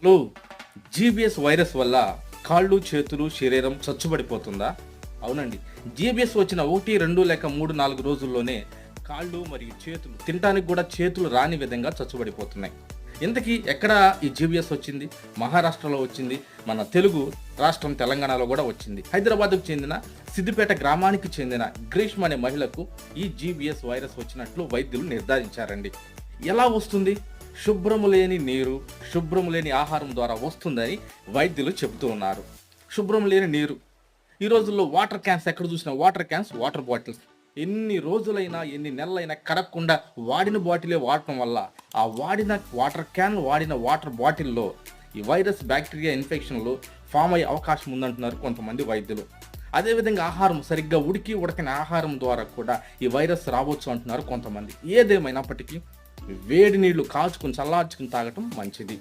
Hello. GBs virus వల్ల కాళ్ళు, చేతులు, శరీరం చచ్చుబడిపోతుందా? అవునండి. జీబీఎస్ వచ్చిన 1, 2 లేక 3, 4 రోజుల్లోనే కాళ్ళు మరియు చేతులు తినటానికి కూడా చేతులు రాని విధంగా చచ్చుబడిపోతున్నాయి. ఇంతకీ ఎక్కడ ఈ జీబీఎస్ వచ్చింది? మహారాష్ట్రలో వచ్చింది. మన తెలుగు రాష్ట్రం తెలంగాణలో కూడా వచ్చింది. హైదరాబాద్కు చెందిన సిద్దిపేట గ్రామానికి చెందిన గ్రీష్మ అనే మహిళకు ఈ జీబీఎస్ వైరస్ వచ్చినట్లు వైద్యులు నిర్ధారించారండి. ఎలా వస్తుంది? శుభ్రము లేని నీరు, శుభ్రము లేని ఆహారం ద్వారా వస్తుందని వైద్యులు చెబుతూ ఉన్నారు. శుభ్రం లేని నీరు, ఈ రోజుల్లో వాటర్ క్యాన్స్ ఎక్కడ చూసినా వాటర్ క్యాన్స్, వాటర్ బాటిల్స్ ఎన్ని రోజులైనా ఎన్ని నెలలైనా కడగకుండా వాడిన బాటిలే వాడటం వల్ల ఆ వాడిన వాటర్ క్యాన్, వాడిన వాటర్ బాటిల్లో ఈ వైరస్, బ్యాక్టీరియా ఇన్ఫెక్షన్లు ఫామ్ అయ్యే అవకాశం ఉందంటున్నారు కొంతమంది వైద్యులు. అదేవిధంగా ఆహారం సరిగ్గా ఉడకని ఆహారం ద్వారా కూడా ఈ వైరస్ రావచ్చు అంటున్నారు కొంతమంది. ఏదేమైనప్పటికీ వేడి నీళ్లు కాచుకుని చల్లార్చుకుని తాగటం మంచిది.